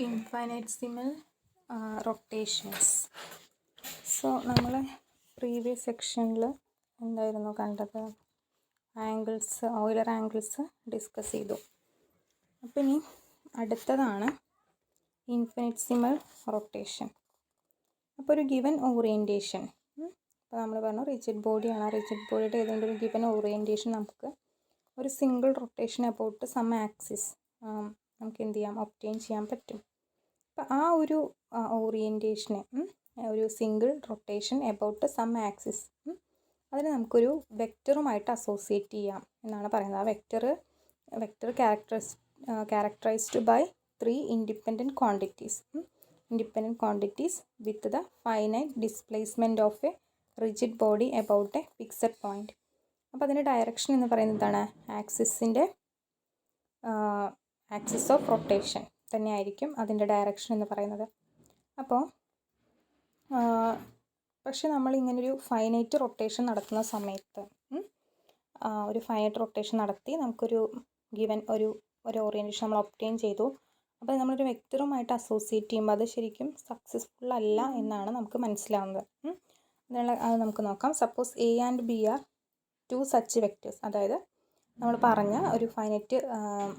Infinitesimal rotations. So നമ്മൾ previous സെക്ഷനിൽ എന്തായിരുന്നു കണ്ടത്? ആംഗിൾസ്, ഓയിലർ ആംഗിൾസ് ഡിസ്കസ് ചെയ്തു. അപ്പോൾ ഇനി അടുത്തതാണ് ഇൻഫിനിറ്റിസിമൽ റൊട്ടേഷൻ. അപ്പോൾ ഒരു ഗിവൻ ഓറിയൻറ്റേഷൻ, അപ്പോൾ നമ്മൾ പറഞ്ഞു റിജിഡ് ബോഡിയാണ്. ആ റിജിഡ് ബോഡിയുടെ ഏതെങ്കിലും ഒരു ഗിവൻ ഓറിയൻറ്റേഷൻ നമുക്ക് ഒരു single rotation about some axis നമുക്ക് എന്ത് ചെയ്യാം, ഒബ്റ്റെയിൻ ചെയ്യാൻ പറ്റും. അപ്പോൾ ആ ഒരു ഓറിയൻറ്റേഷനെ, ഒരു single rotation about some axis, അതിന് നമുക്കൊരു വെക്റ്ററുമായിട്ട് അസോസിയേറ്റ് ചെയ്യാം എന്നാണ് പറയുന്നത്. ആ vector characterized by 3 independent quantities with the finite displacement of a rigid body about a fixed point. അപ്പോൾ അതിൻ്റെ ഡയറക്ഷൻ എന്ന് പറയുന്നത് എന്താണ്? ആക്സിസ് ഓഫ് റൊട്ടേഷൻ തന്നെയായിരിക്കും അതിൻ്റെ ഡയറക്ഷൻ എന്ന് പറയുന്നത്. അപ്പോൾ പക്ഷെ നമ്മളിങ്ങനൊരു ഫൈനൈറ്റ് റൊട്ടേഷൻ നടത്തുന്ന സമയത്ത്, ഒരു ഫൈനൈറ്റ് റൊട്ടേഷൻ നടത്തി നമുക്കൊരു ഗിവൻ ഒരു ഓറിയൻറ്റേഷൻ നമ്മൾ ഒബ്റ്റെയിൻ ചെയ്തു. അപ്പോൾ നമ്മളൊരു വെക്റ്ററുമായിട്ട് അസോസിയേറ്റ് ചെയ്യുമ്പോൾ അത് ശരിക്കും സക്സസ്ഫുൾ അല്ല എന്നാണ് നമുക്ക് മനസ്സിലാവുന്നത്. അത് നമുക്ക് നോക്കാം. Suppose A and B are 2 such vectors. അതായത് നമ്മൾ പറഞ്ഞ ഒരു ഫൈനൈറ്റ്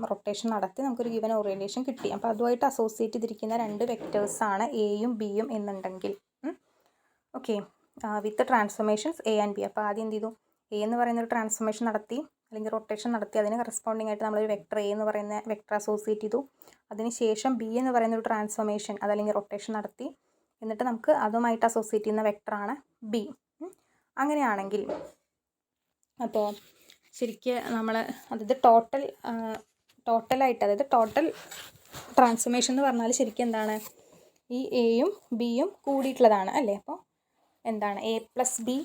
റൊട്ടേഷൻ നടത്തി നമുക്കൊരു ഗിവൻ ഓറിയൻറ്റേഷൻ കിട്ടി. അപ്പോൾ അതുമായിട്ട് അസോസിയേറ്റ് ചെയ്തിരിക്കുന്ന 2 വെക്റ്റേഴ്സാണ് എയും ബിയും എന്നുണ്ടെങ്കിൽ, okay, with transformations A and B. അപ്പോൾ ആദ്യം എന്ത് ചെയ്തു? എ എന്ന് പറയുന്ന ഒരു ട്രാൻസ്ഫോർമേഷൻ നടത്തി, അല്ലെങ്കിൽ റൊട്ടേഷൻ നടത്തി. അതിന് കറസ്പോണ്ടിങ് ആയിട്ട് നമ്മളൊരു വെക്ടർ എ എന്ന് പറയുന്ന വെക്ടർ അസോസിയേറ്റ് ചെയ്തു. അതിനുശേഷം ബി എന്ന് പറയുന്ന ഒരു ട്രാൻസ്ഫോർമേഷൻ, അതല്ലെങ്കിൽ റൊട്ടേഷൻ നടത്തി. എന്നിട്ട് നമുക്ക് അതുമായിട്ട് അസോസിയേറ്റ് ചെയ്യുന്ന വെക്ടറാണ് ബി. അങ്ങനെയാണെങ്കിൽ അപ്പോൾ ശരിക്ക് നമ്മൾ അതായത് ടോട്ടലായിട്ട്, അതായത് ടോട്ടൽ ട്രാൻസ്ഫോർമേഷൻ എന്ന് പറഞ്ഞാൽ ശരിക്കും എന്താണ്? ഈ എയും ബിയും കൂടിയിട്ടുള്ളതാണ് അല്ലേ? അപ്പോൾ എന്താണ്? A plus B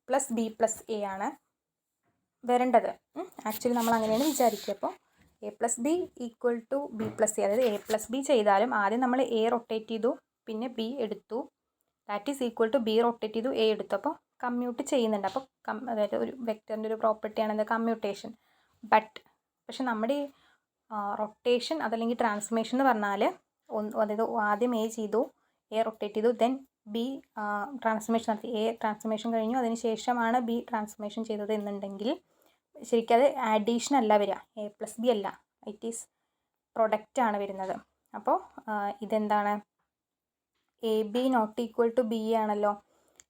plus B plus A ആണ് വരേണ്ടത്. ആക്ച്വലി നമ്മൾ അങ്ങനെയാണ് വിചാരിക്കുക. അപ്പോൾ A plus B equal to B plus A. അതായത് എ പ്ലസ് ബി ചെയ്താലും ആദ്യം നമ്മൾ എ റൊട്ടേറ്റ് ചെയ്തു, പിന്നെ ബി എടുത്തു, that is equal to B rotate ചെയ്തു, എ എടുത്തു. അപ്പോൾ കമ്മ്യൂട്ട് ചെയ്യുന്നുണ്ട്. അപ്പോൾ അതായത് ഒരു വെക്റ്ററിൻ്റെ ഒരു പ്രോപ്പർട്ടിയാണ് എന്താ? കമ്മ്യൂട്ടേഷൻ. പക്ഷെ നമ്മുടെ ഈ റൊട്ടേഷൻ അതല്ലെങ്കിൽ ട്രാൻസ്ഫോർമേഷൻ എന്ന് പറഞ്ഞാൽ അതായത് ആദ്യം എ ചെയ്തു, എ റൊട്ടേറ്റ് ചെയ്തു, ദെൻ ബി ട്രാൻസ്ഫോർമേഷൻ നടത്തി, എ ട്രാൻസ്ഫോർമേഷൻ കഴിഞ്ഞു, അതിന് ശേഷമാണ് ബി ട്രാൻസ്ഫോർമേഷൻ ചെയ്തത് എന്നുണ്ടെങ്കിൽ ശരിക്കും അത് ആഡീഷൻ അല്ല വരിക, എ പ്ലസ് ബി അല്ല, ഇറ്റ് ഈസ് പ്രൊഡക്റ്റ് ആണ് വരുന്നത്. അപ്പോൾ ഇതെന്താണ്? A B not equal to B ആണല്ലോ.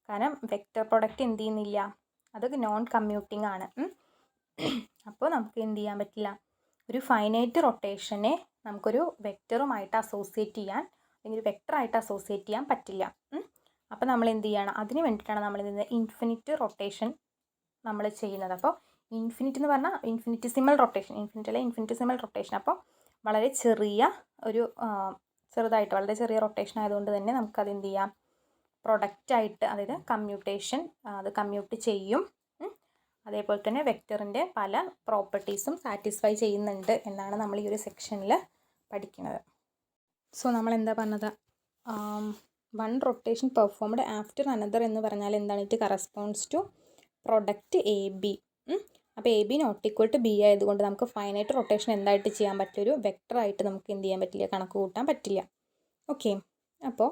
കാരണം വെക്റ്റർ പ്രൊഡക്റ്റ് എന്ത് ചെയ്യുന്നില്ല, അത് നോൺ കമ്മ്യൂട്ടിംഗ് ആണ്. അപ്പോൾ നമുക്ക് എന്ത് ചെയ്യാൻ പറ്റില്ല, ഒരു ഫൈനൈറ്റ് റൊട്ടേഷനെ നമുക്കൊരു വെക്റ്ററുമായിട്ട് അസോസിയേറ്റ് ചെയ്യാൻ, അല്ലെങ്കിൽ വെക്ടറായിട്ട് അസോസിയേറ്റ് ചെയ്യാൻ പറ്റില്ല. അപ്പോൾ നമ്മൾ എന്ത് ചെയ്യണം? അതിന് വേണ്ടിയിട്ടാണ് നമ്മൾ ഇതിൻ്റെ ഇൻഫിനിറ്റ് റൊട്ടേഷൻ നമ്മൾ ചെയ്യുന്നത്. അപ്പോൾ ഇൻഫിനിറ്റ് എന്ന് പറഞ്ഞാൽ ഇൻഫിനിറ്റിസിമൽ റൊട്ടേഷൻ, ഇൻഫിനിറ്റിസിമൽ റൊട്ടേഷൻ. അപ്പോൾ വളരെ ചെറിയ ഒരു ചെറുതായിട്ട് വളരെ ചെറിയ റൊട്ടേഷൻ ആയതുകൊണ്ട് തന്നെ നമുക്കത് എന്ത് ചെയ്യാം? പ്രൊഡക്റ്റായിട്ട്, അതായത് കമ്മ്യൂട്ടേഷൻ, അത് കമ്മ്യൂട്ട് ചെയ്യും. അതേപോലെ തന്നെ വെക്റ്ററിൻ്റെ പല പ്രോപ്പർട്ടീസും സാറ്റിസ്ഫൈ ചെയ്യുന്നുണ്ട് എന്നാണ് നമ്മൾ ഈ ഒരു സെക്ഷനിൽ പഠിക്കുന്നത്. സോ നമ്മൾ എന്താ പറഞ്ഞത്? One rotation performed after another എന്ന് പറഞ്ഞാൽ എന്താണ്? It corresponds to product A B. അപ്പോൾ A B not equal to B ആയതുകൊണ്ട് നമുക്ക് ഫൈനൈറ്റ് റൊട്ടേഷൻ എന്തായിട്ട് ചെയ്യാൻ പറ്റില്ല? ഒരു വെക്ടറായിട്ട് നമുക്ക് എന്ത് ചെയ്യാൻ പറ്റില്ല? കണക്ക് കൂട്ടാൻ പറ്റില്ല. ഓക്കെ, അപ്പോൾ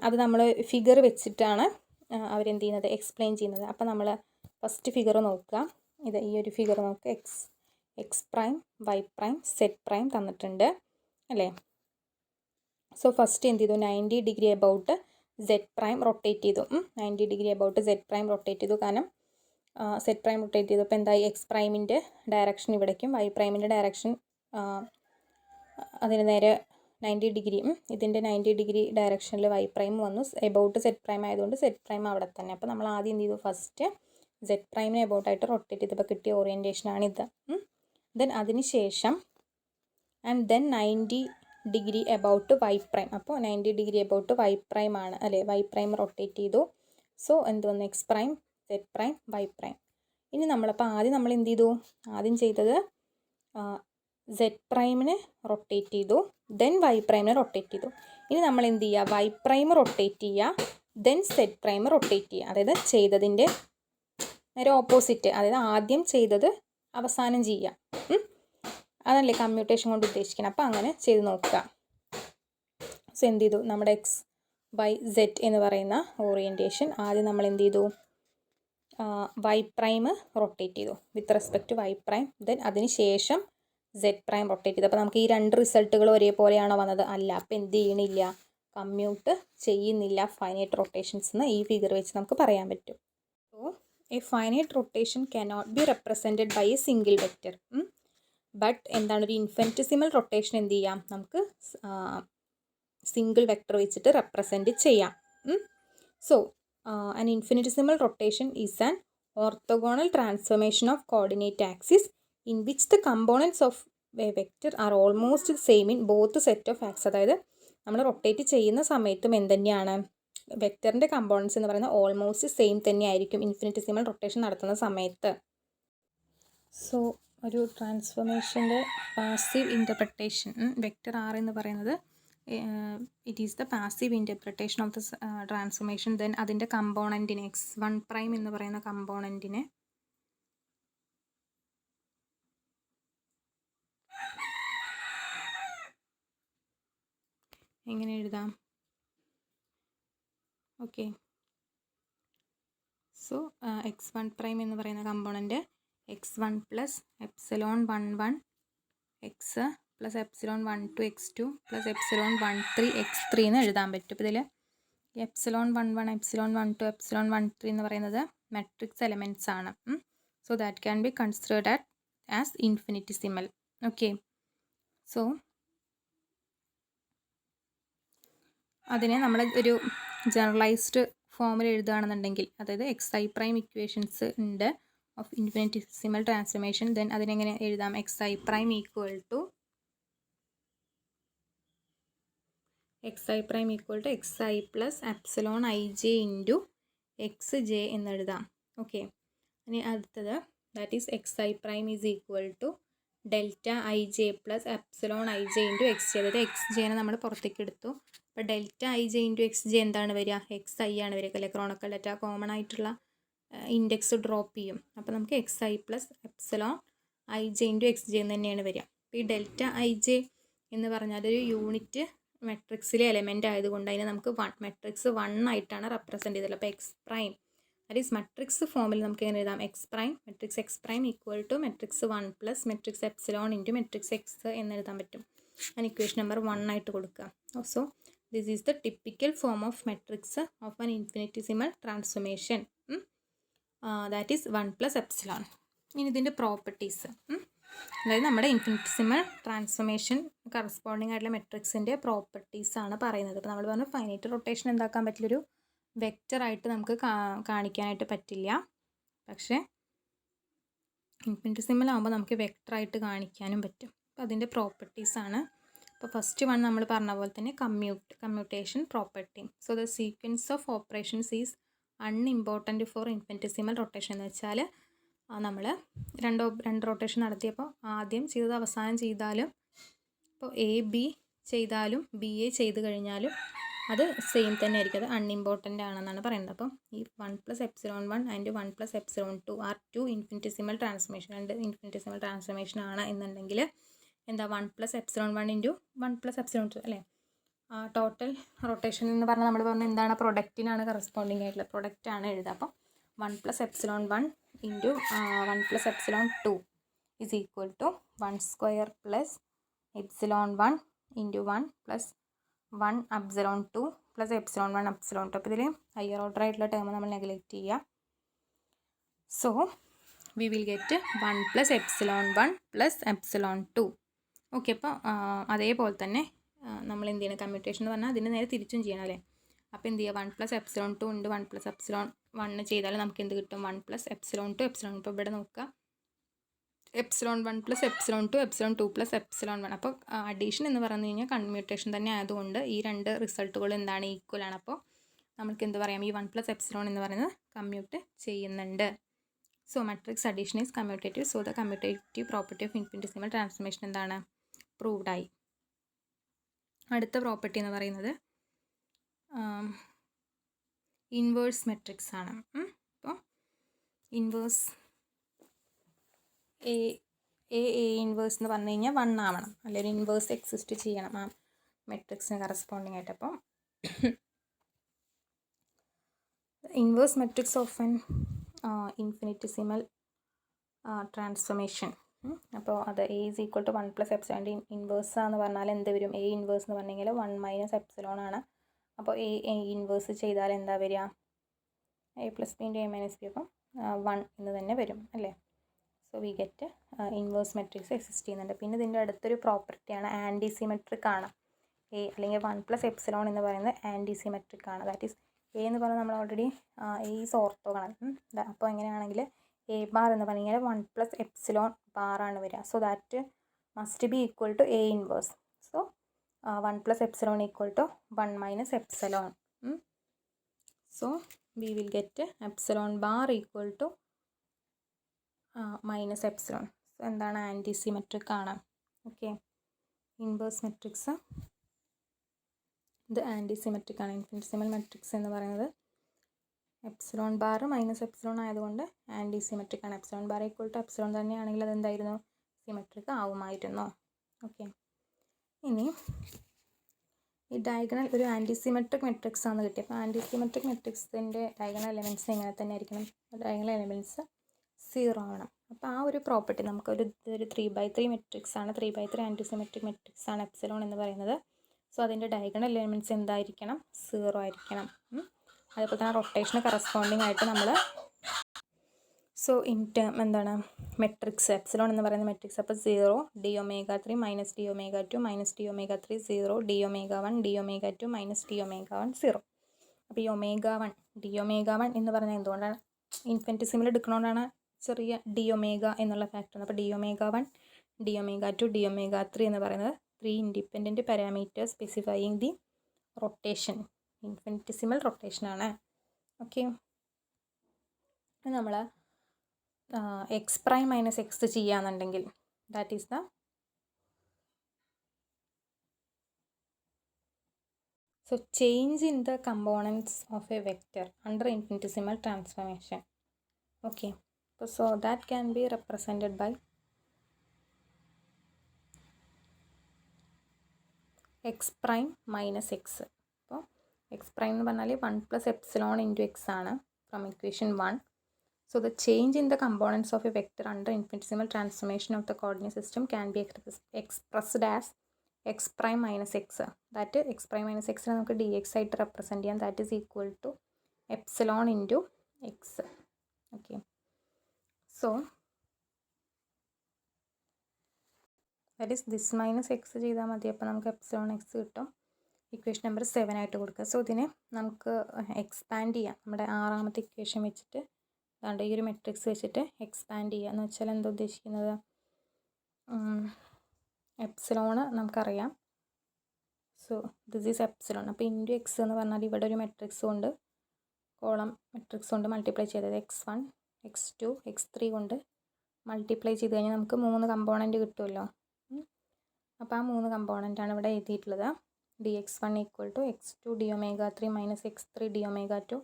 അത് നമ്മൾ ഫിഗർ വെച്ചിട്ടാണ് അവരെന്ത് ചെയ്യുന്നത്? എക്സ്പ്ലെയിൻ ചെയ്യുന്നത്. അപ്പോൾ നമ്മൾ ഫസ്റ്റ് ഫിഗർ നോക്കുക. ഈ ഒരു ഫിഗർ നോക്കുക. X prime, Y prime, Z prime തന്നിട്ടുണ്ട് അല്ലേ? സോ ഫസ്റ്റ് എന്ത് ചെയ്തു? 90 degree about Z prime rotate ചെയ്തു. 90 degree about Z prime rotate ചെയ്തു. കാരണം സെഡ് പ്രൈം റൊട്ടേറ്റ് ചെയ്തു. അപ്പോൾ എന്തായി? എക്സ് പ്രൈമിൻ്റെ ഡയറക്ഷൻ ഇവിടേക്കും, വൈ പ്രൈമിൻ്റെ ഡയറക്ഷൻ അതിന് നേരെ 90 ഡിഗ്രി, ഇതിൻ്റെ 90 ഡിഗ്രി ഡയറക്ഷനിൽ വൈ പ്രൈം വന്നു. എബൌട്ട് സെഡ് പ്രൈം ആയതുകൊണ്ട് സെഡ് പ്രൈം അവിടെ തന്നെ. അപ്പോൾ നമ്മൾ ആദ്യം എന്ത് ചെയ്തു? ഫസ്റ്റ് സെഡ് പ്രൈമിനെ എബൌട്ടായിട്ട് റൊട്ടേറ്റ് ചെയ്തപ്പോൾ കിട്ടിയ ഓറിയൻറ്റേഷനാണിത്. ദെൻ അതിന് ശേഷം and then 90 degree about Y prime. അപ്പോൾ 90 ഡിഗ്രി എബൌട്ട് വൈ പ്രൈം ആണ് അല്ലേ? വൈ പ്രൈം റൊട്ടേറ്റ് ചെയ്തു. സോ എന്ത് വന്നു? X prime, Z prime, Y prime. ഇനി നമ്മളപ്പോൾ ആദ്യം നമ്മൾ എന്ത് ചെയ്തു? ആദ്യം ചെയ്തത് സെഡ് പ്രൈമിനെ റൊട്ടേറ്റ് ചെയ്തു, ദെൻ വൈ പ്രൈമിനെ റൊട്ടേറ്റ് ചെയ്തു. ഇനി നമ്മൾ എന്ത് ചെയ്യുക? വൈ പ്രൈം റൊട്ടേറ്റ് ചെയ്യുക, ദെൻ സെഡ് പ്രൈം റൊട്ടേറ്റ് ചെയ്യുക. അതായത് ചെയ്തതിൻ്റെ നേരെ ഓപ്പോസിറ്റ്, അതായത് ആദ്യം ചെയ്തത് അവസാനം ചെയ്യുക. അതല്ലേ കമ്മ്യൂട്ടേഷൻ കൊണ്ട് ഉദ്ദേശിക്കണം. അപ്പോൾ അങ്ങനെ ചെയ്ത് നോക്കുക. സോ എന്ത് ചെയ്തു, നമ്മുടെ എക്സ് വൈ സെഡ് എന്ന് പറയുന്ന ഓറിയൻറ്റേഷൻ ആദ്യം നമ്മൾ എന്ത് ചെയ്തു, വൈ പ്രൈം റൊട്ടേറ്റ് ചെയ്തു with respect to Y prime. Then അതിന് ശേഷം സെഡ് പ്രൈം റൊട്ടേറ്റ് ചെയ്തു. അപ്പോൾ നമുക്ക് ഈ രണ്ട് റിസൾട്ടുകൾ ഒരേപോലെയാണോ വന്നത്? അല്ല. അപ്പോൾ എന്ത് ചെയ്യണില്ല, കമ്മ്യൂട്ട് ചെയ്യുന്നില്ല ഫൈനൈറ്റ് റൊട്ടേഷൻസ് എന്ന് ഈ ഫിഗർ വെച്ച് നമുക്ക് പറയാൻ പറ്റും. So A finite rotation cannot be represented by a single vector. But എന്താണ്, ഒരു ഇൻഫിനിറ്റിസിമൽ റൊട്ടേഷൻ എന്ത് ചെയ്യാം, നമുക്ക് സിംഗിൾ വെക്ടർ വെച്ചിട്ട് റെപ്രസെൻറ്റ് ചെയ്യാം. So an infinitesimal rotation is an orthogonal transformation of coordinate axis in which the components of a vector are almost the same in both set of axes. അതായത് നമ്മൾ rotate ചെയ്യുന്ന സമയത്തും എന്തുതന്നെയാണ്, വെക്ടറിൻ്റെ components എന്ന് പറയുന്നത് almost same തന്നെയായിരിക്കും infinitesimal rotation നടത്തുന്ന സമയത്ത്. So ഒരു ട്രാൻസ്ഫോർമേഷൻ്റെ പാസീവ് ഇൻ്റർപ്രിട്ടേഷൻ വെക്ടർ ആർ എന്ന് പറയുന്നത് it is the passive interpretation of the transformation. Then അതിൻ്റെ കമ്പോണൻറ്റിനെ x1 പ്രൈം എന്ന് പറയുന്ന കമ്പോണൻറ്റിനെ എങ്ങനെ എഴുതാം? ഓക്കെ, സോ x1 പ്രൈം എന്ന് പറയുന്ന component x1 plus epsilon 11 X plus epsilon 12 x2 plus epsilon 13 x3 എന്ന് എഴുതാൻ പറ്റും. അപ്പോൾ ഇതിൽ എപ്സിലോൺ 11 എപ്സിലോൺ 12 എപ്സിലോൺ 13 എന്ന് പറയുന്നത് മെട്രിക്സ് എലമെൻറ്റ്സ് ആണ്. So that can be considered as infinitesimal. Okay, so അതിനെ നമ്മൾ ഒരു ജനറലൈസ്ഡ് ഫോമിൽ എഴുതുകയാണെന്നുണ്ടെങ്കിൽ, അതായത് xi പ്രൈം ഇക്വേഷൻസ് ഉണ്ട് ഓഫ് ഇൻഫിനിറ്റിസിമൽ ട്രാൻസ്ഫോർമേഷൻ. ദെൻ അതിനെങ്ങനെ എഴുതാം, xi prime equal to xi plus epsilon ij into xj എന്ന് എഴുതാം. ഓക്കെ, ഇനി അടുത്തത് that is xi prime is equal to delta ij plus epsilon ij into xj. അതായത് xjനെ നമ്മൾ പുറത്തേക്ക് എടുത്തു. അപ്പോൾ ഡെൽറ്റ ij ഇൻറ്റു xj എന്താണ് വരിക, xi ആണ് വരിക അല്ലെ. ക്രോണക്കൽ ഡാറ്റ കോമൺ ആയിട്ടുള്ള ഇൻഡെക്സ് ഡ്രോപ്പ് ചെയ്യും. അപ്പോൾ നമുക്ക് xi plus epsilon ij into xj എന്ന് തന്നെയാണ് വരിക. അപ്പോൾ ഈ ഡെൽറ്റ ij എന്ന് പറഞ്ഞാൽ ഒരു യൂണിറ്റ് മെട്രിക്സിലെ എലമെൻ്റ് ആയതുകൊണ്ട് അതിനെ നമുക്ക് മെട്രിക്സ് 1 ആയിട്ടാണ് റെപ്രസെൻറ്റ് ചെയ്തത്. അപ്പോൾ X prime that is matrix ഫോമിൽ നമുക്ക് എങ്ങനെ എഴുതാം, matrix X prime equal to matrix 1 plus matrix epsilon into matrix X എന്ന് എഴുതാൻ പറ്റും. ഞാൻ ഇക്വേഷൻ നമ്പർ 1 ആയിട്ട് കൊടുക്കുക. So this is the typical form of matrix of an infinitesimal transformation that is 1 plus epsilon. ഇനി ഇതിൻ്റെ പ്രോപ്പർട്ടീസ്, അതായത് നമ്മുടെ ഇൻഫിനിറ്റിസിമൽ ട്രാൻസ്ഫോർമേഷൻ കറസ്പോണ്ടിങ് ആയിട്ടുള്ള മെട്രിക്സിൻ്റെ പ്രോപ്പർട്ടീസാണ് പറയുന്നത്. അപ്പോൾ നമ്മൾ പറഞ്ഞു ഫൈനൈറ്റ് റൊട്ടേഷൻ എന്താക്കാൻ പറ്റില്ല, ഒരു വെക്റ്ററായിട്ട് നമുക്ക് കാണിക്കാനായിട്ട് പറ്റില്ല. പക്ഷേ ഇൻഫിനിറ്റിസിമൽ ആകുമ്പോൾ നമുക്ക് വെക്റ്ററായിട്ട് കാണിക്കാനും പറ്റും. അപ്പോൾ അതിൻ്റെ പ്രോപ്പർട്ടീസാണ്. അപ്പോൾ ഫസ്റ്റ് വൺ നമ്മൾ പറഞ്ഞ പോലെ തന്നെ commutation property. So the sequence of operations is unimportant for infinitesimal rotation. എന്ന് വെച്ചാൽ നമ്മൾ രണ്ട് റൊട്ടേഷൻ നടത്തിയപ്പോൾ ആദ്യം ചെയ്തത് അവസാനം ചെയ്താലും, ഇപ്പോൾ AB ചെയ്താലും BA ചെയ്ത് കഴിഞ്ഞാലും അത് സെയിം തന്നെ ആയിരിക്കും, അത് അൺഇമ്പോർട്ടൻ്റ് ആണെന്നാണ് പറയുന്നത്. അപ്പം ഈ 1 plus epsilon 1 and 1 plus epsilon 2 are 2 infinitesimal transformation, രണ്ട് ഇൻഫിനിറ്റിസിമൽ ട്രാൻസ്ഫോർമേഷൻ ആണ് എന്നുണ്ടെങ്കിൽ എന്താ 1 plus epsilon 1 into 1 plus epsilon 2 അല്ലേ. ടോട്ടൽ റൊട്ടേഷൻ എന്ന് പറഞ്ഞാൽ നമ്മൾ പറഞ്ഞാൽ എന്താണ്, പ്രൊഡക്റ്റിനാണ് കറസ്പോണ്ടിങ് ആയിട്ടുള്ള പ്രൊഡക്റ്റാണ് എഴുതുക. അപ്പം 1 plus epsilon 1 into 1 plus epsilon 2 is equal to 1 square plus epsilon 1 into 1 plus 1 epsilon 2 plus epsilon 1 epsilon 2. അപ്പോൾ ഇതിൽ ഹയർ ഓർഡർ ആയിട്ടുള്ള ടേം നമ്മൾ നെഗ്ലക്റ്റ് ചെയ്യുക. So we will get 1 plus epsilon 1 plus epsilon 2. Okay, അപ്പോൾ അതേപോലെ തന്നെ നമ്മൾ എന്ത് ചെയ്യണം, കമ്മ്യൂട്ടേഷൻ എന്ന് പറഞ്ഞാൽ അതിന് നേരെ തിരിച്ചും ചെയ്യണം അല്ലേ. അപ്പോൾ എന്ത് ചെയ്യുക, 1 പ്ലസ് എപ്സിലോൺ 2 ഉണ്ട് 1 പ്ലസ് എപ്സിലോൺ 1 ചെയ്താൽ നമുക്ക് എന്ത് കിട്ടും, 1 പ്ലസ് എപ്സിലോൺ 2 എപ്സിലോൺ. ഇപ്പോൾ ഇവിടെ നോക്കുക, epsilon 1 plus epsilon 2 epsilon 2 plus epsilon 1. അപ്പോൾ അഡീഷൻ എന്ന് പറഞ്ഞു കഴിഞ്ഞാൽ കമ്മ്യൂട്ടേഷൻ തന്നെ ആയതുകൊണ്ട് ഈ രണ്ട് റിസൾട്ടുകൾ എന്താണ്, ഈക്വൽ ആണ്. അപ്പോൾ നമുക്ക് എന്ത് പറയാം, ഈ 1 പ്ലസ് എപ്സിലോൺ എന്ന് പറയുന്നത് കമ്മ്യൂട്ട് ചെയ്യുന്നുണ്ട്. So matrix addition is commutative. So the commutative property of infinitesimal transformation എന്താണ്, പ്രൂവ്ഡായി. അടുത്ത പ്രോപ്പർട്ടി എന്ന് പറയുന്നത് ഇൻവേഴ്സ് മെട്രിക്സ് ആണ്. അപ്പോൾ ഇൻവേഴ്സ് എ ഇൻവേഴ്സ് എന്ന് പറഞ്ഞു കഴിഞ്ഞാൽ 1 ആവണം, അല്ലെങ്കിൽ ഇൻവേഴ്സ് എക്സിസ്റ്റ് ചെയ്യണം ആ മെട്രിക്സിന് കറസ്പോണ്ടിങ് ആയിട്ട്. അപ്പം inverse matrix of an infinitesimal transformation. അപ്പോൾ അത് A is equal to 1 plus epsilon inverse എന്ന് പറഞ്ഞാൽ എന്ത് വരും? എ ഇൻവേഴ്സ് എന്ന് പറഞ്ഞെങ്കിൽ 1 മൈനസ് എപ്സിലോൺ ആണ്. അപ്പോൾ എ ഇൻവേഴ്സ് ചെയ്താൽ എന്താ വരിക? A plus B into A minus B. അപ്പം 1 എന്ന് തന്നെ വരും അല്ലേ? So we get inverse matrix exist ചെയ്യുന്നുണ്ട്. പിന്നെ ഇതിൻ്റെ അടുത്തൊരു പ്രോപ്പർട്ടിയാണ് ആൻറ്റി സിമെട്രിക് ആണ്. എ അല്ലെങ്കിൽ 1 പ്ലസ് എപ്സിലോൺ എന്ന് പറയുന്നത് ആൻറ്റി സിമെട്രിക് ആണ്. ദാറ്റ് ഈസ് എ എന്ന് പറഞ്ഞാൽ നമ്മൾ ഓൾറെഡി എ ഈസ് ഓർത്തോഗണൽ. അപ്പോൾ എങ്ങനെയാണെങ്കിൽ എ ബാർ എന്ന് പറഞ്ഞു കഴിഞ്ഞാൽ 1 പ്ലസ് എപ്സിലോൺ ബാറാണ് വരിക. So that must be equal to A inverse. So 1 plus epsilon equal to 1 minus epsilon. So we will get epsilon bar equal to minus epsilon. So എന്താണ്? Antisymmetric ആണ്. Okay, inverse matrix ഇത് antisymmetric ആണ്. Infinitesimal matrix എന്ന് പറയുന്നത് epsilon bar minus epsilon ആയതുകൊണ്ട് antisymmetric ആണ്. Epsilon bar equal to epsilon തന്നെയാണെങ്കിൽ അതെന്തായിരുന്നു? സിമെട്രിക് ആവുമായിരുന്നു. ഓക്കെ, ഇനി ഈ ഡയഗണൽ ഒരു ആൻറ്റി സിമെട്രിക് മെട്രിക്സ് ആണ് കിട്ടിയത്. അപ്പോൾ ആൻറ്റി സിമെട്രിക് മെട്രിക്സിൻ്റെ ഡയഗണൽ എലമെൻറ്റ്സ് എങ്ങനെ തന്നെ ആയിരിക്കണം? ഡയഗണൽ എലമെൻറ്റ്സ് 0 ആവണം. അപ്പോൾ ആ ഒരു പ്രോപ്പർട്ടി നമുക്കൊരു 3/3 മെട്രിക്സ് ആണ്. 3/3 ആൻറ്റി സിമെട്രിക് മെട്രിക്സ് ആണ് എപ്സിലോൺ എന്ന് പറയുന്നത്. സോ അതിൻ്റെ ഡയഗണൽ എലമെൻറ്റ്സ് എന്തായിരിക്കണം? 0 ആയിരിക്കണം. അതുപോലെ തന്നെ റൊട്ടേഷന് കറസ്പോണ്ടിങ് ആയിട്ട് നമ്മൾ എന്താണ് മെട്രിക്സ് എപ്സിലോൺ എന്ന് പറയുന്ന മെട്രിക്സ്. അപ്പോൾ 0 d⍵3 minus d⍵2 minus d⍵3 0 d⍵1 d⍵2 minus d⍵1 0. അപ്പോൾ ഈ ω1 d⍵1 എന്ന് പറഞ്ഞാൽ എന്തുകൊണ്ടാണ്? ഇൻഫിനിറ്റിസിമൽ എടുക്കുന്നതുകൊണ്ടാണ് ചെറിയ d⍵ എന്നുള്ള ഫാക്ടർ. അപ്പോൾ d⍵1 d⍵2 d⍵3 എന്ന് പറയുന്നത് 3 independent parameters specifying the rotation. Infinitesimal rotation ആണ്. ഓക്കെ, നമ്മൾ എക്സ് പ്രൈം മൈനസ് എക്സ് ചെയ്യുകയാണെന്നുണ്ടെങ്കിൽ that is the so change in the components of A vector under infinitesimal transformation. Okay, so that can be represented by x prime minus x. അപ്പോൾ x prime എന്ന് പറഞ്ഞാൽ 1 plus epsilon into x ആണ് from equation 1. So the change in the components of a vector under infinitesimal transformation of the coordinate system can be expressed as x prime minus x. That x prime minus x നമുക്ക് dx ആയിട്ട് represent ചെയ്യാം. That is equal to epsilon into x. Okay. So that is this minus x ചെയ്താൽ മതി. അപ്പോൾ നമുക്ക് epsilon X കിട്ടും. Equation number 7 ആയിട്ട് കൊടുക്കുക. സോ ഇതിനെ നമുക്ക് എക്സ്പാൻഡ് ചെയ്യാം. നമ്മുടെ 6ാമത്തെ ഇക്വേഷൻ വെച്ചിട്ട് അതുകൊണ്ട് ഈ ഒരു മെട്രിക്സ് വെച്ചിട്ട് എക്സ്പാൻഡ് ചെയ്യുക എന്ന് വെച്ചാൽ എന്താ ഉദ്ദേശിക്കുന്നത്? എപ്സിലോണ് നമുക്കറിയാം. So this is epsilon. അപ്പോൾ ഇൻറ്റു എക്സ് എന്ന് പറഞ്ഞാൽ ഇവിടെ ഒരു മെട്രിക്സ് കൊണ്ട് കോളം മെട്രിക്സ് കൊണ്ട് മൾട്ടിപ്ലൈ ചെയ്തത് x1 x2 x3 കൊണ്ട് മൾട്ടിപ്ലൈ ചെയ്ത് കഴിഞ്ഞാൽ നമുക്ക് 3 കമ്പോണൻറ്റ് കിട്ടുമല്ലോ. അപ്പോൾ ആ 3 കമ്പോണൻ്റാണ് ഇവിടെ എഴുതിയിട്ടുള്ളത്. dx1 equal to x2 d⍵3 minus x3 d⍵2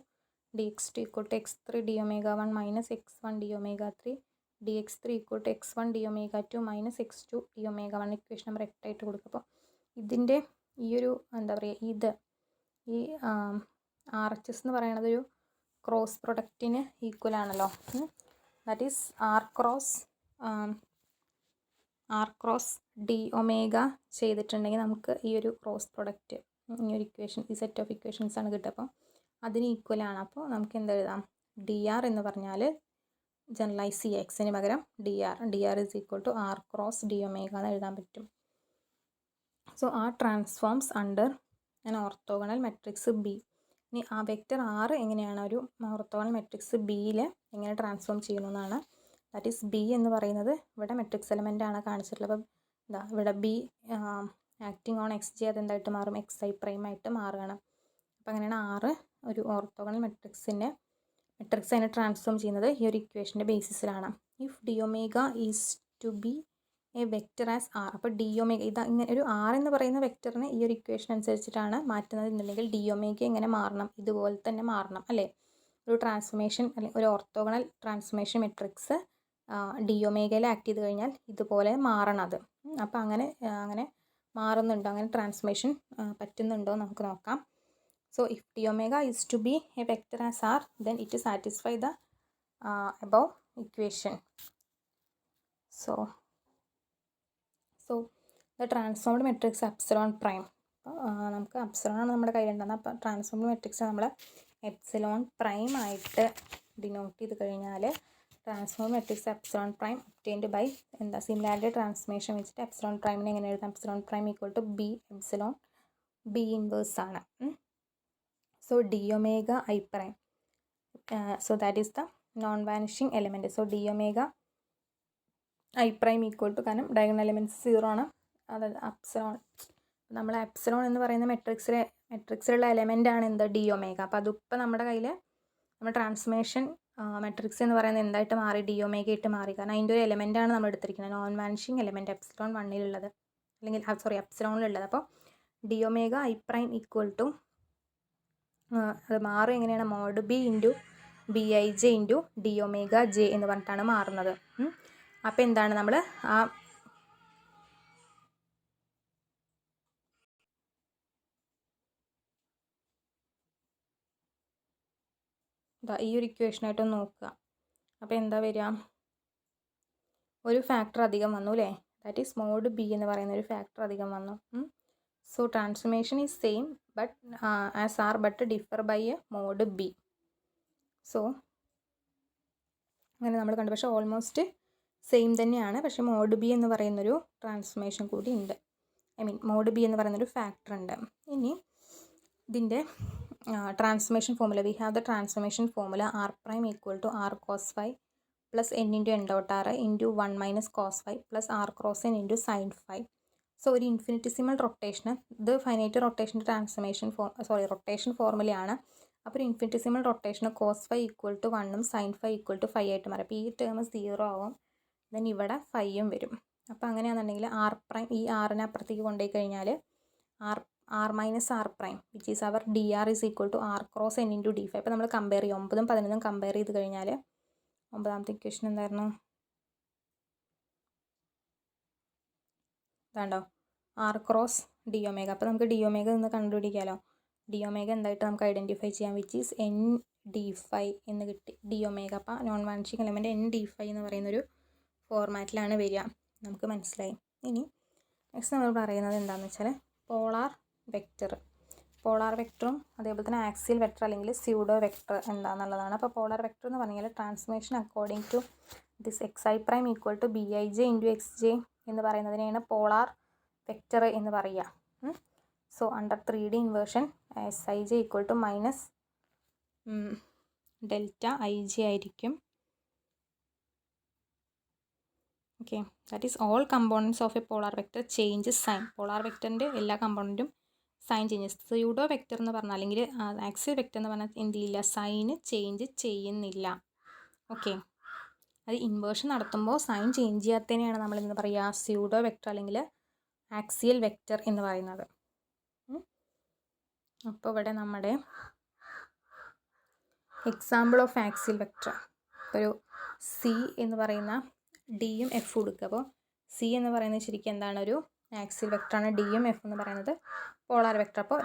dx2 equal to x3 d⍵1 minus x1 d⍵3 dx3 equal to x1 d⍵2 minus x2 d⍵1. Equation number 8 ആയിട്ട് കൊടുക്കുക. അപ്പോൾ ഇതിൻ്റെ ഈ ഒരു എന്താ പറയുക ഈ RHS എന്ന് പറയുന്നത് ഒരു ക്രോസ് പ്രൊഡക്റ്റിന് ഈക്വൽ ആണല്ലോ. That is R cross d⍵ ചെയ്തിട്ടുണ്ടെങ്കിൽ നമുക്ക് ഈ ഒരു ക്രോസ് പ്രൊഡക്റ്റ് ഈ ഒരു ഇക്വേഷൻ ഈ സെറ്റ് ഓഫ് ഇക്വേഷൻസ് ആണ് കിട്ടുക. അപ്പോൾ അതിന് ഈക്വൽ ആണ്. അപ്പോൾ നമുക്ക് എന്തെഴുതാം? dr എന്ന് പറഞ്ഞാൽ ജനറലൈസ് ചെയ്യുക. എക്സിന് പകരം dr is equal to R cross d⍵ എന്ന് എഴുതാൻ പറ്റും. So R transforms under an orthogonal matrix B. ഇനി ആ വെക്റ്റർ ആർ എങ്ങനെയാണ് ഒരു ഓർത്തോഗണൽ മെട്രിക്സ് ബിയിൽ എങ്ങനെ ട്രാൻസ്ഫോം ചെയ്യുന്നതെന്നാണ്. ദാറ്റ് ഈസ് ബി എന്ന് പറയുന്നത് ഇവിടെ മെട്രിക്സ് എലമെൻ്റ് ആണ് കാണിച്ചിട്ടുള്ളത്. അപ്പം ഇതാ ഇവിടെ B acting on X G അതെന്തായിട്ട് മാറും? എക്സ് ഐ പ്രൈം ആയിട്ട് മാറുകയാണ്. അപ്പോൾ അങ്ങനെയാണ് ആറ് ഒരു ഓർത്തോഗണൽ മെട്രിക്സ് അതിനെ ട്രാൻസ്ഫോം ചെയ്യുന്നത് ഈ ഒരു ഇക്വേഷൻ്റെ ബേസിസിലാണ്. If d⍵ is to be a vector as R. അപ്പോൾ d⍵ ഇത് ഇങ്ങനെ ഒരു ആർ എന്ന് പറയുന്ന വെക്റ്ററിനെ ഈ ഒരു ഇക്വേഷൻ അനുസരിച്ചിട്ടാണ് മാറ്റുന്നത് എന്നുണ്ടെങ്കിൽ d⍵ എങ്ങനെ മാറണം? ഇതുപോലെ തന്നെ മാറണം അല്ലേ? ഒരു ട്രാൻസ്ഫോർമേഷൻ അല്ലെങ്കിൽ ഒരു ഓർത്തോഗണൽ ട്രാൻസ്ഫോർമേഷൻ മെട്രിക്സ് ഡി ഒമേഗയിൽ ആക്ട് ചെയ്ത് കഴിഞ്ഞാൽ ഇതുപോലെ മാറണത്. അപ്പോൾ അങ്ങനെ മാറുന്നുണ്ടോ, അങ്ങനെ ട്രാൻസ്ഫോർമേഷൻ പറ്റുന്നുണ്ടോ നമുക്ക് നോക്കാം. So if D omega is to be a vector as R, then it satisfy the above equation. So the transformed matrix epsilon prime, നമുക്ക് എപ്സിലോൺ ആണ് നമ്മുടെ കയ്യിലുണ്ടാകുന്നത്. അപ്പോൾ ട്രാൻസ്ഫോംഡ് മെട്രിക്സ് നമ്മൾ എപ്സിലോൺ പ്രൈം ആയിട്ട് ഡിനോട്ട് ചെയ്ത് കഴിഞ്ഞാൽ transformed matrix epsilon prime obtained by എന്താ സിമിലാരിറ്റി ട്രാൻസ്ഫോർമേഷൻ വെച്ചിട്ട് എപ്സിലോൺ പ്രൈമിനെ എങ്ങനെ എഴുതാം? Epsilon prime equal to B epsilon B inverse ആണ്. So D omega I prime, so that is the non vanishing element. So D omega I prime equal to, കാരണം diagonal elements 0 ആണ്, അതായത് epsilon, നമ്മൾ epsilon എന്ന് പറയുന്ന മെട്രിക്സിലുള്ള element ആണ് എന്ത്? D omega. അപ്പോൾ അതിപ്പോൾ നമ്മുടെ കയ്യിൽ നമ്മുടെ ട്രാൻസ്ഫോർമേഷൻ മെട്രിക്സ് എന്ന് പറയുന്നത് എന്തായിട്ട് മാറി? ഡി ഒമേഗ ആയിട്ട് മാറി. കാരണം അതിൻ്റെ ഒരു എലിമെൻ്റ് ആണ് നമ്മൾ എടുത്തിരിക്കുന്നത്, നോൺ വാനിഷിങ് എലിമെൻറ്റ് എപ്സിലോൺ 1-ലുള്ളത്, അല്ലെങ്കിൽ എപ്സിലോണിലുള്ളത്. അപ്പോൾ D omega I prime equal to അത് മാറും എങ്ങനെയാണ്? Mod B into B I J into D omega J എന്ന് പറഞ്ഞിട്ടാണ് മാറുന്നത്. അപ്പോൾ എന്താണ് നമ്മൾ ഈ ഒരു ഇക്വേഷനായിട്ടൊന്ന് നോക്കുക. അപ്പോൾ എന്താ വരിക? ഒരു ഫാക്ടർ അധികം വന്നു അല്ലേ? ദാറ്റ് ഈസ് മോഡ് ബി എന്ന് പറയുന്ന ഒരു ഫാക്ടർ അധികം വന്നു. So transformation is same but as R but differ by a mod B. So അങ്ങനെ നമ്മൾ കണ്ടു. പക്ഷേ ഓൾമോസ്റ്റ് സെയിം തന്നെയാണ്. പക്ഷേ മോഡ് ബി എന്ന് പറയുന്നൊരു ട്രാൻസ്ഫോർമേഷൻ കൂടി ഉണ്ട്. മോഡ് ബി എന്ന് പറയുന്നൊരു ഫാക്ടർ ഉണ്ട്. ഇനി ഇതിൻ്റെ transformation formula, we have the transformation formula R prime equal to R cos phi plus N into N dot R into 1 minus cos phi plus R cross N into sine phi. So ഒരു infinitesimal റൊട്ടേഷന്, ഇത് finite റൊട്ടേഷൻ്റെ rotation ഫോർമുലയാണ്. അപ്പോൾ ഒരു infinitesimal റൊട്ടേഷന് cos phi equal to 1ഉം sine phi equal to 5 ആയിട്ട് മാറും. അപ്പോൾ ഈ ടേം 0 ആവും, ദെൻ ഇവിടെ 5ഉം വരും. അപ്പോൾ അങ്ങനെയാണെന്നുണ്ടെങ്കിൽ ആർ പ്രൈം, ഈ ആറിനെ അപ്പുറത്തേക്ക് കൊണ്ടുപോയി കഴിഞ്ഞാൽ R minus R prime which is our D R is equal to R cross N into D phi. അപ്പോൾ നമ്മൾ കമ്പയർ ചെയ്യും, 9ഉം 11ഉം കമ്പയർ ചെയ്ത് കഴിഞ്ഞാൽ 9ാമത്തെ ഇക്വേഷൻ എന്തായിരുന്നു? ഇതാണ്ടോ, ആർ ക്രോസ് ഡി ഒമേഗ. അപ്പോൾ നമുക്ക് ഡി ഒമേഗ നിന്ന് കണ്ടുപിടിക്കാമല്ലോ. ഡി ഒമേഗ എന്തായിട്ട് നമുക്ക് ഐഡൻറ്റിഫൈ ചെയ്യാം? Which is N D phi എന്ന് കിട്ടി, ഡി ഒമേഗ. അപ്പോൾ non vanishing element N D phi എന്ന് പറയുന്നൊരു ഫോർമാറ്റിലാണ് വരിക, നമുക്ക് മനസ്സിലായി. ഇനി നെക്സ്റ്റ് നമ്മൾ പറയുന്നത് എന്താണെന്ന് വെച്ചാൽ പോളാർ വെക്റ്ററും അതേപോലെ തന്നെ ആക്സിയൽ വെക്റ്റർ അല്ലെങ്കിൽ സ്യൂഡോ വെക്റ്റർ എന്താണെന്നുള്ളതാണ്. അപ്പോൾ പോളാർ വെക്റ്റർ എന്ന് പറഞ്ഞാൽ transformation according to this X I prime equal to B I J into X J എന്ന് പറയുന്നതിനെയാണ് പോളാർ വെക്റ്റർ എന്ന് പറയുക. So under 3D inversion S I J equal to minus delta I J ആയിരിക്കും. Okay, that is all components of a polar vector changes sign. Polar വെക്റ്ററിൻ്റെ എല്ലാ കമ്പോണൻറ്റും sign changes. Pseudo vector എന്ന് പറഞ്ഞാൽ, അല്ലെങ്കിൽ axial vector എന്ന് പറഞ്ഞാൽ എന്ത് ചെയ്യില്ല? സൈന് ചേഞ്ച് ചെയ്യുന്നില്ല. ഓക്കെ, അത് ഇൻവേർഷൻ നടത്തുമ്പോൾ സൈൻ ചേഞ്ച് ചെയ്യാത്തതിനെയാണ് നമ്മൾ എന്താ പറയുക? സ്യൂഡോ വെക്റ്റർ അല്ലെങ്കിൽ ആക്സിയൽ വെക്റ്റർ എന്ന് പറയുന്നത്. അപ്പോൾ ഇവിടെ നമ്മുടെ എക്സാമ്പിൾ ഓഫ് ആക്സിയൽ വെക്റ്റർ, ഒരു സി എന്ന് പറയുന്ന ഡിയും എഫ് കൊടുക്കുക. അപ്പോൾ സി എന്ന് പറയുന്നത് ശരിക്കും എന്താണ്? ഒരു ആക്സിയൽ വെക്റ്ററാണ്. ഡിയും എഫ് എന്ന് പറയുന്നത് പോളാർ വെക്റ്റർ. അപ്പോൾ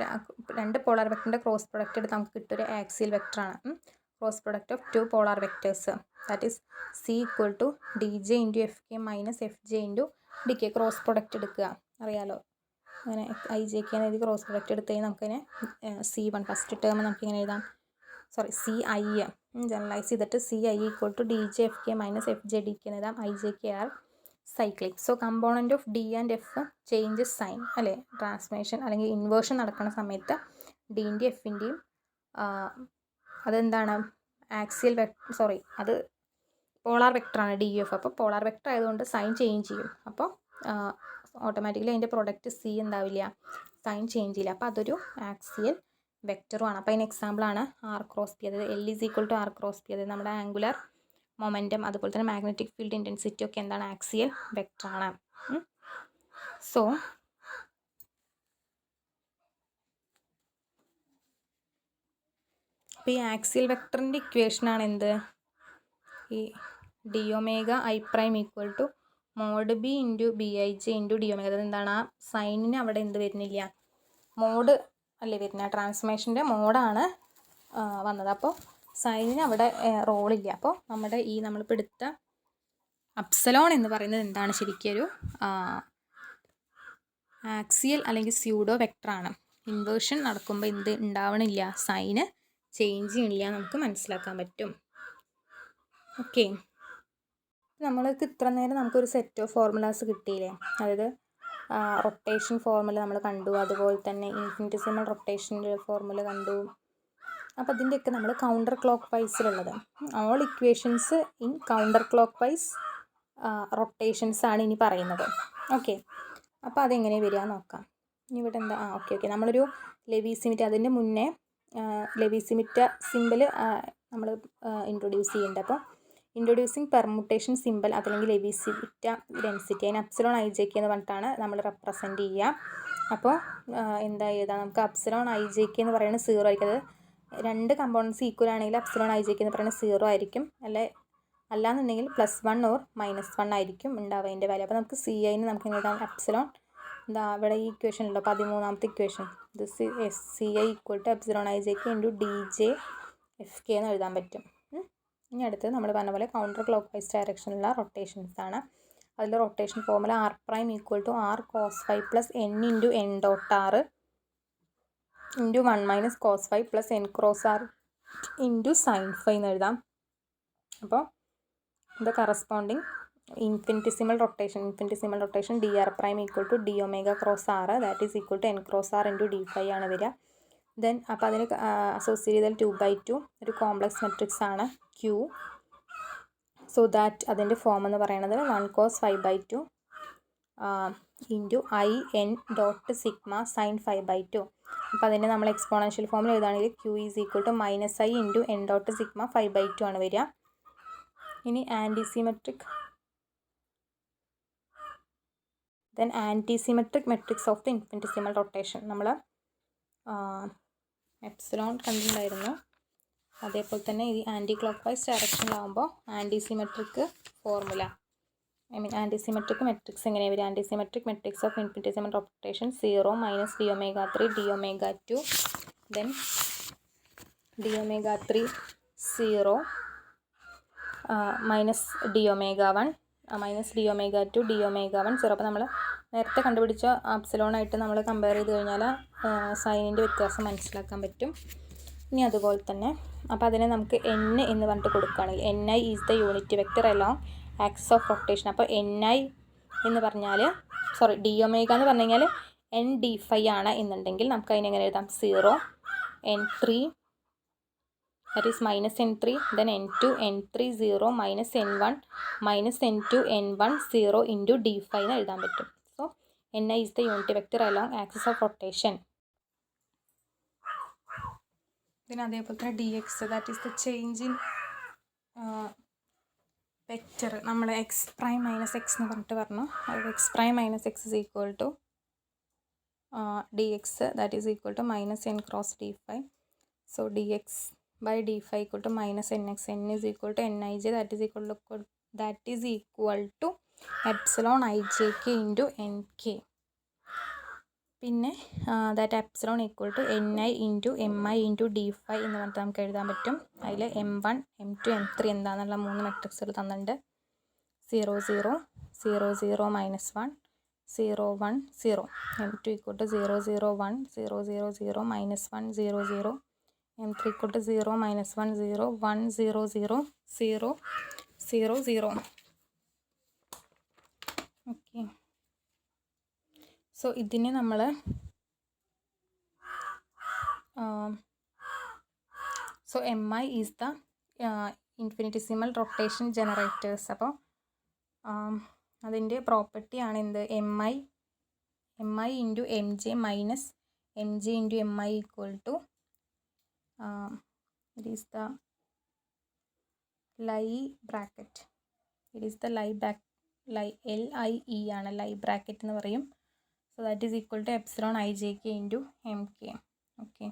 രണ്ട് പോളാർ വെക്റ്ററിൻ്റെ ക്രോസ് പ്രൊഡക്റ്റ് എടുത്ത് നമുക്ക് കിട്ടൊരു ആക്സിയൽ വെക്റ്ററാണ്. Cross product of 2 polar vectors, that is C equal to D J into F K minus F J into D K. Cross product എടുക്കുക, അറിയാലോ. അങ്ങനെ ഐ ജെ കെ എന്ന ക്രോസ് പ്രൊഡക്റ്റ് എടുത്ത് കഴിഞ്ഞാൽ നമുക്കതിനെ C1 ഫസ്റ്റ് ടേം നമുക്കിങ്ങനെ എഴുതാം, C I generalise ചെയ്തിട്ട് C I equal to D J F K minus F J D K എന്ന് എഴുതാം. I J K R cyclic. So component of D and F changes sign അല്ലേ? Transformation അല്ലെങ്കിൽ inversion നടക്കുന്ന സമയത്ത് ഡിൻ്റെയും എഫിൻ്റെയും അതെന്താണ്? ആക്സിയൽ അത് പോളാർ വെക്റ്ററാണ് ഡി എഫ്. അപ്പോൾ പോളാർ വെക്റ്റർ ആയതുകൊണ്ട് സൈൻ ചേഞ്ച് ചെയ്യും. അപ്പോൾ ഓട്ടോമാറ്റിക്കലി അതിൻ്റെ പ്രൊഡക്റ്റ് സി എന്താവില്ല? സൈൻ ചേഞ്ച് ചെയ്യില്ല. അപ്പോൾ അതൊരു ആക്സിയൽ വെക്റ്ററുമാണ്. അപ്പോൾ അതിന് എക്സാമ്പിളാണ് ആർ ക്രോസ് പി, അതായത് L is equal to R cross P. അതായത് നമ്മുടെ ആംഗുലർ മൊമെൻറ്റം അതുപോലെ തന്നെ മാഗ്നറ്റിക് ഫീൽഡ് ഇൻറ്റൻസിറ്റി ഒക്കെ എന്താണ്? ആക്സിയൽ വെക്റ്ററാണ്. സോ അപ്പോൾ ഈ ആക്സിയൽ വെക്റ്ററിൻ്റെ ഇക്വേഷനാണ് എന്ത്? ഈ D omega I prime equal to mod B into B I J into D omega. അതെന്താണ്, ആ സൈനിന് അവിടെ എന്ത് വരുന്നില്ല, മോഡ് അല്ലേ വരുന്നത്, ട്രാൻസ്ഫോർമേഷൻ്റെ മോഡാണ് വന്നത്. അപ്പോൾ സൈനിന് അവിടെ റോളില്ല. അപ്പോൾ നമ്മുടെ ഈ നമ്മളിപ്പോൾ എടുത്ത അപ്സലോൺ എന്ന് പറയുന്നത് എന്താണ്, ശരിക്കൊരു ആക്സിയൽ അല്ലെങ്കിൽ സ്യൂഡോ വെക്ടറാണ്. ഇൻവേർഷൻ നടക്കുമ്പോൾ എന്ത് ഉണ്ടാവണില്ല, സൈന് ചേഞ്ച് ചെയ്യണില്ല, നമുക്ക് മനസ്സിലാക്കാൻ പറ്റും. ഓക്കെ, നമ്മൾക്ക് ഇത്ര നേരം നമുക്കൊരു സെറ്റ് ഓഫ് ഫോർമുലാസ് കിട്ടിയില്ലേ. അതായത് റൊട്ടേഷൻ ഫോർമുല നമ്മൾ കണ്ടു, അതുപോലെ തന്നെ ഇൻഫിനിറ്റിസിമൽ റൊട്ടേഷൻ്റെ ഫോർമുല കണ്ടു. അപ്പോൾ അതിൻ്റെയൊക്കെ നമ്മൾ കൗണ്ടർ ക്ലോക്ക് വൈസിലുള്ളത്, all equations in counter clock vice rotations ആണ് ഇനി പറയുന്നത്. ഓക്കെ, അപ്പോൾ അതെങ്ങനെ വരിക നോക്കാം. ഇനി ഇവിടെ എന്താ, ഓക്കെ നമ്മളൊരു ലെവീസിമിറ്റ്, അതിൻ്റെ മുന്നേ ലെവീസിമിറ്റ സിമ്പിൾ നമ്മൾ ഇൻട്രൊഡ്യൂസ് ചെയ്യുന്നുണ്ട്. അപ്പോൾ ഇൻട്രൊഡ്യൂസിങ് പെർമുട്ടേഷൻ സിമ്പിൾ അതല്ലെങ്കിൽ ലെവീസിമിറ്റ ഡെൻസിറ്റി, അതിന് അപ്സിലോൺ ഐ ജെ കെ എന്ന് പറഞ്ഞിട്ടാണ് നമ്മൾ റെപ്രസെൻറ്റ് ചെയ്യുക. അപ്പോൾ എന്താ ചെയ്താൽ നമുക്ക് അപ്സിലോൺ ഐ ജെ കെ എന്ന് പറയുന്നത് 0 ആയിരിക്കും. അത് രണ്ട് കമ്പോണൻസ് ഈക്വൽ ആണെങ്കിൽ അപ്സിലോൺ ഐ ജെ കെ എന്ന് പറയുന്നത് 0 ആയിരിക്കും. അല്ലാന്നുണ്ടെങ്കിൽ +1 ഓർ -1 ആയിരിക്കും ഉണ്ടാവുക അതിൻ്റെ വാല്യൂ. അപ്പോൾ നമുക്ക് സി ഐന് നമുക്ക് എഴുതാം എപ്സിലോൺ, എന്താ ഇവിടെ ഈ ഇക്വേഷൻ ഉണ്ടോ 13ാമത്തെ ഇക്വേഷൻ, ഇത് C I equal to epsilon I J K into D J F K എന്ന് എഴുതാൻ പറ്റും. ഇനി അടുത്തത് നമ്മൾ പറഞ്ഞ പോലെ കൗണ്ടർ ക്ലോക്ക് വൈസ് ഡയറക്ഷനിലുള്ള റൊട്ടേഷൻസ് ആണ്. അതിൽ rotation formula R prime equal to R cos phi plus N into N dot R into 1 - cos phi plus N cross R into sine phi എന്ന് എഴുതാം. അപ്പോൾ the corresponding infinitesimal rotation dr prime equal to d omega cross r, that is equal to n cross r into d phi ആണ് വരിക. Then അപ്പോൾ അതിന് associate ചെയ്താൽ 2/2 ഒരു complex matrix ആണ് Q. സോ ദാറ്റ് അതിൻ്റെ ഫോം എന്ന് പറയുന്നത് 1 cos 5/2 into I N dot sigma sine 5/2. അപ്പോൾ അതിൻ്റെ നമ്മൾ എക്സ്പോണൻഷ്യൽ ഫോമിൽ എഴുതുകയാണെങ്കിൽ Q is equal to -i into N dot sigma 5/2 ആണ് വരിക. ഇനി antisymmetric matrix of the infinitesimal rotation നമ്മൾ എപ്സിലോൺ കണ്ടിട്ടുണ്ടായിരുന്നു. അതേപോലെ തന്നെ ഈ ആൻറ്റി ക്ലോക്ക് വൈസ് ഡയറക്ഷനിലാവുമ്പോൾ ആൻറ്റിസിമെട്രിക് ഫോർമുല, ആൻറ്റിസിമെട്രിക് മെട്രിക്സ് എങ്ങനെ വരും, antisymmetric matrix of infinitesimal rotation 0 - d omega 3 d omega 2 then d omega 3 0 -d omega 1 -d omega 2 d omega 1 0. അപ്പോൾ നമ്മൾ നേരത്തെ കണ്ടുപിടിച്ച അപ്സിലോണായിട്ട് നമ്മൾ കമ്പയർ ചെയ്ത് കഴിഞ്ഞാൽ സൈനിൻ്റെ വ്യത്യാസം മനസ്സിലാക്കാൻ പറ്റും. ഇനി അതുപോലെ തന്നെ അപ്പോൾ അതിനെ നമുക്ക് n എന്ന് പറഞ്ഞിട്ട് കൊടുക്കുകയാണെങ്കിൽ ni is the unit vector along axis of rotation. അപ്പോൾ ni എന്ന് പറഞ്ഞാൽ d omega എന്ന് പറഞ്ഞു കഴിഞ്ഞാൽ n d phi ആണ് എന്നുണ്ടെങ്കിൽ നമുക്ക് അതിനെങ്ങനെ എഴുതാം, 0 n3 that is -n3 then n2 n3 0 -n1 -n2 n1 0 into d phi എന്ന് എഴുതാൻ പറ്റും. So ni is the unit vector along axis of rotation. പിന്നെ അതേപോലെ തന്നെ dx that is the change in vector. നമ്മൾ x prime minus x എന്ന് പറഞ്ഞിട്ട് പറഞ്ഞു, x prime minus x is equal to dx that is equal to -n cross d phi. So dx by d phi equal to -nx, n is equal to nij, that is equal to epsilon ijk into nk. പിന്നെ that epsilon equal to ni into mi into d phi എന്ന് പറഞ്ഞിട്ട് നമുക്ക് എഴുതാൻ പറ്റും. അതിൽ m1 m2 m3 എന്താണെന്നുള്ള 3 മെട്രിക്സുകൾ തന്നിട്ടുണ്ട്. 0 0 0 0 -1 0 1 0, m2 equal to 0 0 1 0 0 0 -1 0 0, m3 equal to 0 -1 0 1 0 0 0 0 0. Okay, so ഇതിനെ നമ്മൾ mi is the infinitesimal rotation generators. അപ്പോൾ അതിൻ്റെ പ്രോപ്പർട്ടിയാണ് എന്ത്, mi into M J minus M J into mi equal to it is the lie bracket, it is the lie LIE ആണ്, ലൈ bracket എന്ന് പറയും. So that is equal to epsilon ijk into mk. Okay.